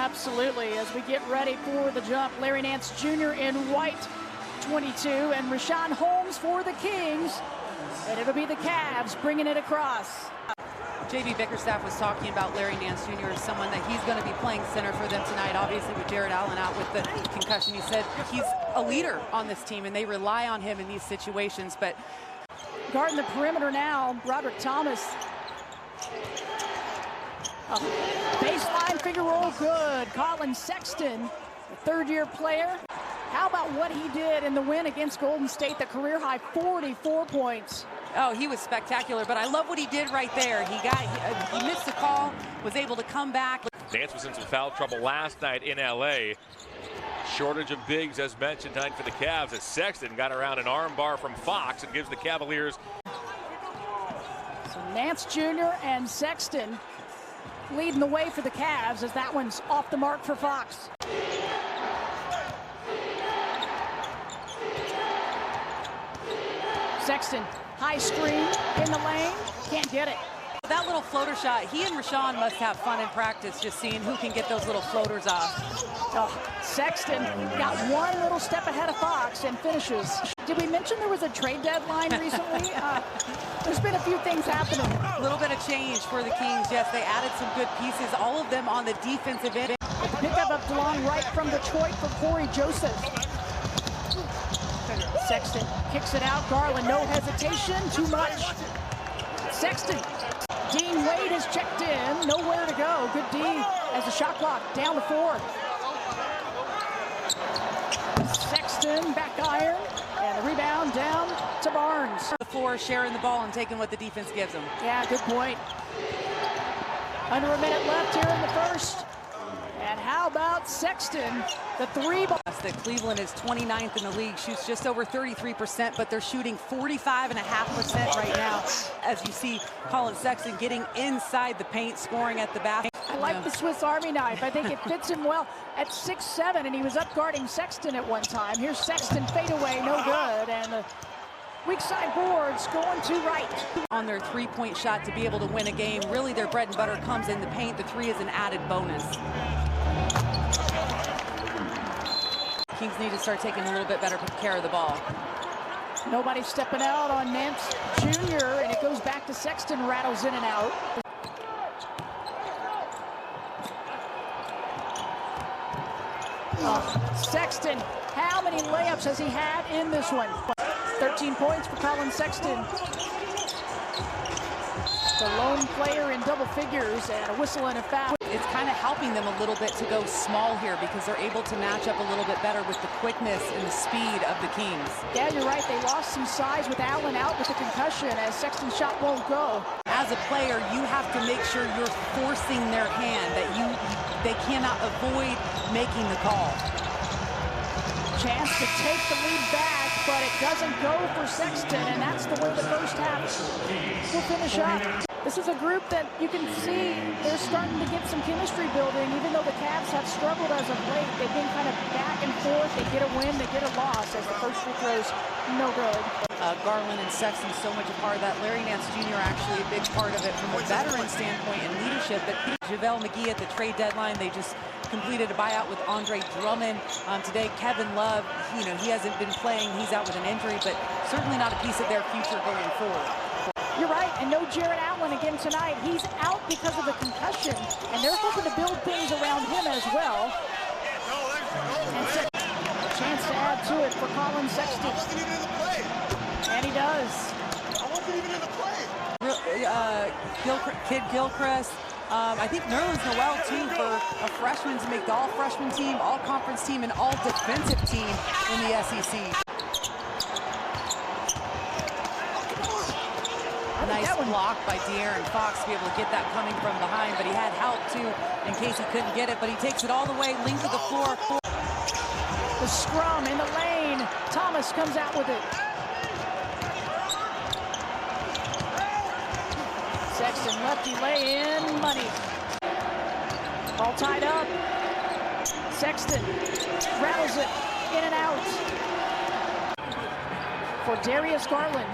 Absolutely. As we get ready for the jump, Larry Nance Jr. in white, 22, and Rashawn Holmes for the Kings. And it'll be the Cavs bringing it across. J.B. Bickerstaff was talking about Larry Nance Jr. as someone that he's going to be playing center for them tonight. Obviously, with Jared Allen out with the concussion, he said he's a leader on this team, and they rely on him in these situations. But guarding the perimeter now, Roderick Thomas. Baseline figure roll, good. Collin Sexton, a third-year player. How about what he did in the win against Golden State, the career-high 44 points. Oh, he was spectacular, but I love what he did right there. He missed a call, was able to come back. Nance was in some foul trouble last night in L.A. Shortage of bigs, as mentioned, tonight for the Cavs, as Sexton got around an arm bar from Fox and gives the Cavaliers. So Nance Jr. and Sexton leading the way for the Cavs, as that one's off the mark for Fox. Sexton, high screen in the lane, can't get it. That little floater shot, he and Rashawn must have fun in practice, just seeing who can get those little floaters off. Oh, Sexton got one little step ahead of Fox and finishes. Did we mention there was a trade deadline recently? There's been a few things happening. A little bit of change for the Kings. Yes, they added some good pieces, all of them on the defensive end. Pickup up DeLong right from Detroit for Corey Joseph. Sexton kicks it out. Garland, no hesitation, too much. Sexton. Dean Wade is checked in. Nowhere to go. Good D as the shot clock down to 4. Sexton back iron. And the rebound down to Barnes. The floor, sharing the ball and taking what the defense gives them. Yeah, good point. Under a minute left here in the first. And how about Sexton? The three ball. That Cleveland is 29th in the league, shoots just over 33%, but they're shooting 45.5% right now. As you see Collin Sexton getting inside the paint, scoring at the basket. I like the Swiss Army knife. I think it fits him well at 6'7", and he was up guarding Sexton at one time. Here's Sexton fade away, no good, and the weak side boards going to right. On their three-point shot to be able to win a game, really their bread and butter comes in the paint. The three is an added bonus. Kings need to start taking a little bit better care of the ball. Nobody stepping out on Nance Jr., and it goes back to Sexton, rattles in and out. Sexton, how many layups has he had in this one? 13 points for Collin Sexton. The lone player in double figures, and a whistle and a foul. It's kind of helping them a little bit to go small here because they're able to match up a little bit better with the quickness and the speed of the Kings. Yeah, you're right. They lost some size with Allen out with the concussion, as Sexton's shot won't go. As a player, you have to make sure you're forcing their hand, that they cannot avoid making the call. Chance to take the lead back, but it doesn't go for Sexton, and that's the way the first half will finish up. This is a group that you can see they're starting to get some chemistry building, even though the Cavs have struggled as of late. They've been kind of back and forth. They get a win, they get a loss, as the first free throws no good. Garland and Sexton so much a part of that. Larry Nance Jr. actually a big part of it from a veteran standpoint and leadership. But JaVale McGee at the trade deadline, they just completed a buyout with Andre Drummond. Today, Kevin Love, he hasn't been playing. He's out with an injury, but certainly not a piece of their future going forward. You're right, and no Jared Allen again tonight. He's out because of the concussion, and they're hoping to build things around him as well. And a chance to add to it for Collin Sexton. I wasn't even in the play. And he does. I wasn't even in the play. Kid Gilchrist. I think Nerlens Noel, too, for a freshman to make the all-freshman team, all-conference team, and all-defensive team in the SEC. Nice block by De'Aaron Fox to be able to get that coming from behind, but he had help, too, in case he couldn't get it. But he takes it all the way, linked to the floor. The scrum in the lane. Thomas comes out with it. Sexton lefty lay-in, money. All tied up. Sexton rattles it in and out for Darius Garland.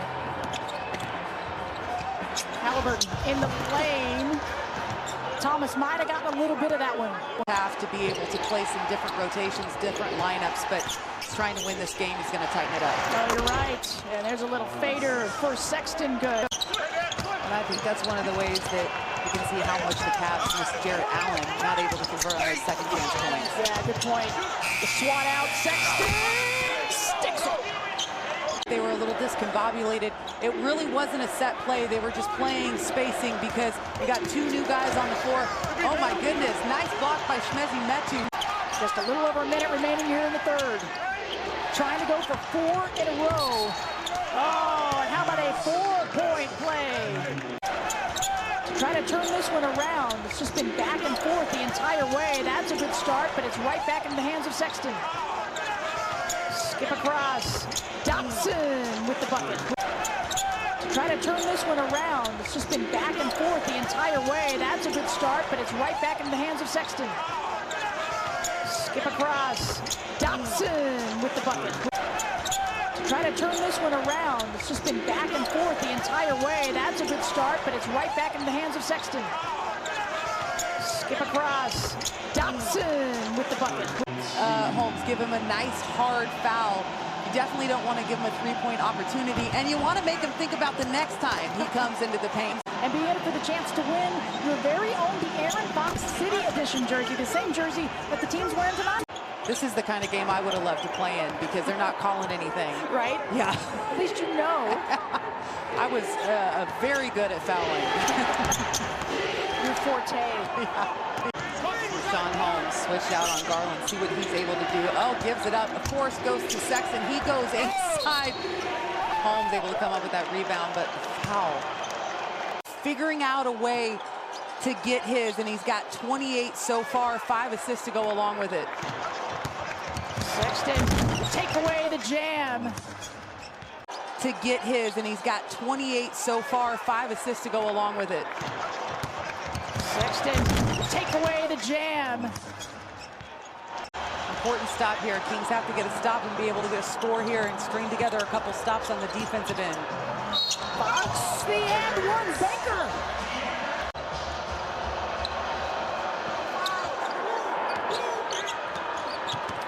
Halliburton in the lane. Thomas might have gotten a little bit of that one. Have to be able to play some different rotations, different lineups, but he's trying to win this game. He's going to tighten it up. Oh, you're right. And there's a little fader for Sexton. Good. And I think that's one of the ways that you can see how much the Cavs miss Jarrett Allen, not able to convert on those second chance points. Yeah, good point. The swat out, Sexton sticks it. They were a little discombobulated. It really wasn't a set play. They were just playing spacing because you got two new guys on the floor. Oh my goodness, nice block by Shmezi Metu. Just a little over a minute remaining here in the third. Trying to go for 4 in a row. Oh, and how about a 4-point play? Trying to turn this one around. It's just been back and forth the entire way. That's a good start, but it's right back into the hands of Sexton. Skip across. Dotson with the bucket. Trying to turn this one around. It's just been back and forth the entire way. That's a good start, but it's right back into the hands of Sexton. Skip across. Dotson with the bucket. Trying to turn this one around. It's just been back and forth the entire way. That's a good start, but it's right back into the hands of Sexton. Skip across. Dotson with the bucket. Holmes, give him a nice hard foul. You definitely don't want to give him a three-point opportunity, and you want to make him think about the next time he comes into the paint. And be in it for the chance to win your very own the Aaron Fox City Edition jersey, the same jersey that the team's wearing tonight. This is the kind of game I would have loved to play in because they're not calling anything. Right? Yeah. At least you know. I was very good at fouling. Your forte. Yeah. Sean Holmes switched out on Garland. See what he's able to do. Oh, gives it up. Of course, goes to Sexton. He goes inside. Holmes able to come up with that rebound, but foul. Figuring out a way to get his, and he's got 28 so far, 5 assists to go along with it. Sexton, take away the jam. To get his, and he's got 28 so far, 5 assists to go along with it. Sexton, take away the jam. Important stop here. Kings have to get a stop and be able to get a score here and string together a couple stops on the defensive end. Fox, the end one, Baker.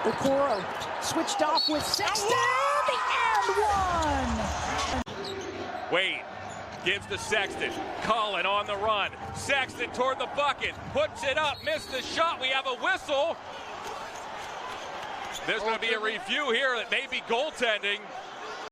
Okoro switched off with Sexton, the and one. Wade gives to Sexton. Collin on the run. Sexton toward the bucket. Puts it up. Missed the shot. We have a whistle. There's going to be a review here that may be goaltending.